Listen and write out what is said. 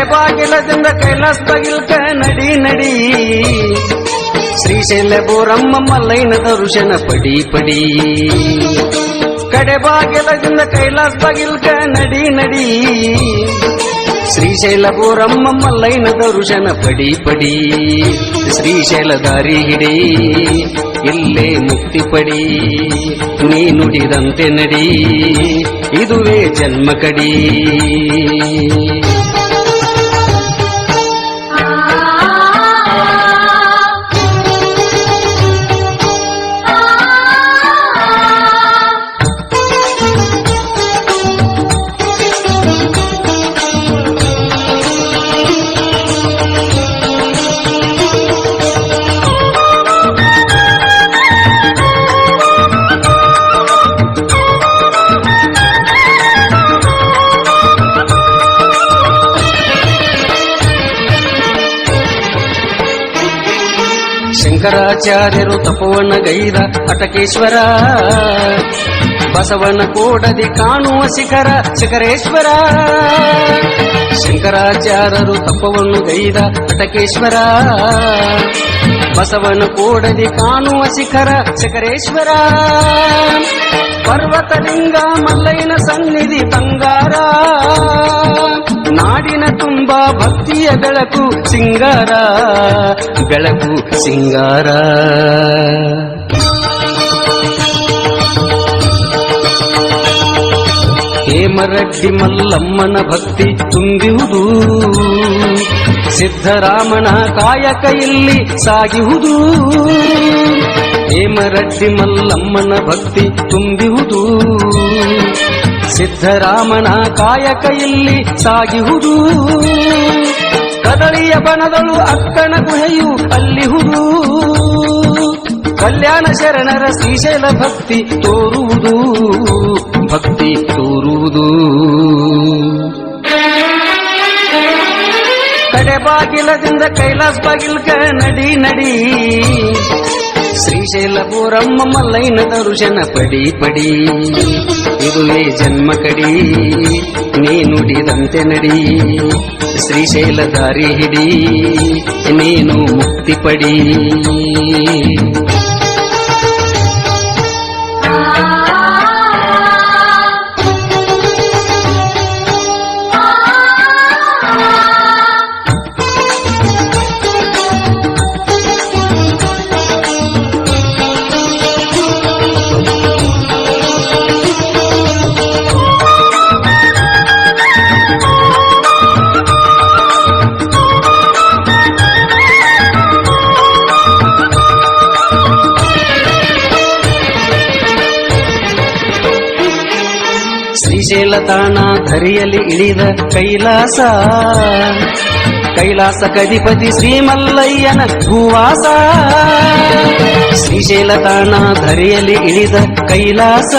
ಕಡೆ ಬಾಗಿಲದಿಂದ ಕೈಲಾಸ ಬಾಗಿಲ್ಕ ನಡಿ ನಡಿ ಶ್ರೀಶೈಲ ಬೋರಮ್ಮ ಮಲ್ಲೈನ ದರ್ಶನ ಪಡಿ ಪಡಿ ಕಡೆ ಬಾಗಿಲದಿಂದ ಕೈಲಾಸ ಬಾಗಿಲ್ಕ ನಡಿ ನಡಿ ಶ್ರೀಶೈಲ ಬೋರಮ್ಮ ಮಲ್ಲೈನ ದರ್ಶನ ಪಡಿ ಪಡಿ ಶ್ರೀಶೈಲ ದಾರಿ ಹಿಡಿ ಇಲ್ಲೇ ಮುಕ್ತಿ ಪಡಿ ನೀ ನುಡಿದಂತೆ ನಡಿ ಇದುವೇ ಜನ್ಮ ಕಡಿ ಶಂಕರಾಚಾರ್ಯರು ತಪವನ ಗೈದ ಅಟಕೇಶ್ವರ ಬಸವನ ಕೋಡದಿ ಕಾಣುವ ಶಿಖರ ಶಿಖರೇಶ್ವರ ಶಂಕರಾಚಾರ್ಯರು ತಪವನ್ನು ಗೈದ ಅಟಕೇಶ್ವರ ಬಸವನ ಕೋಡದಿ ಕಾಣುವ ಶಿಖರ ಶಿಖರೇಶ್ವರ ಪರ್ವತಲಿಂಗ ಮಲ್ಲೈನ ಸನ್ನಿಧಿ ಬಂಗಾರ ನಾಡಿನ ತುಂಬ ಭಕ್ತಿಯ ಬೆಳಕು ಸಿಂಗಾರ ಬೆಳಕು ಸಿಂಗಾರ ಹೇಮರೆಡ್ಡಿ ಮಲ್ಲಮ್ಮನ ಭಕ್ತಿ ತುಂಬಿಹುದು ಸಿದ್ದರಾಮನ ಕಾಯಕ ಇಲ್ಲಿ ಸಾಗಿಹುದು ಹೇಮರೆಡ್ಡಿ ಮಲ್ಲಮ್ಮನ ಭಕ್ತಿ ತುಂಬಿಹುದು ಸಿದ್ದರಾಮನ ಕಾಯಕ ಇಲ್ಲಿ ಸಾಗಿಹುದು ಕದಳಿಯ ಬನದಳು ಅಕ್ಕನ ಗುಹೆಯು ಅಲ್ಲಿಹುದು ಕಲ್ಯಾಣ ಶರಣರ ಶ್ರೀಶೈಲ ಭಕ್ತಿ ತೋರುವುದು ಭಕ್ತಿ ತೋರುವುದು ಕಡೆ ಬಾಗಿಲದಿಂದ ಕೈಲಾಸ ಬಾಗಿಲ್ಕ ನಡಿ ನಡಿ ಶ್ರೀಶೈಲ ಬೋರಮ್ಮ ಮಲ್ಲೈನ ದರ್ಶನ ಪಡಿ ಪಡಿ ಇದುವೇ ಜನ್ಮ ಕಡಿ ನೀ ನುಡಿದಂತೆ ನಡಿ ಶ್ರೀಶೈಲ ದಾರಿ ಹಿಡಿ ನೀನು ಮುಕ್ತಿ ಪಡಿ ಶ್ರೀಶೈಲ ತಾಣ ಧರಿಯಲ್ಲಿ ಇಳಿದ ಕೈಲಾಸ ಕೈಲಾಸ ಕಧಿಪತಿ ಶ್ರೀಮಲ್ಲಯ್ಯನ ಭೂವಾಸ ಶ್ರೀಶೈಲ ತಾಣ ಧರಿಯಲ್ಲಿ ಇಳಿದ ಕೈಲಾಸ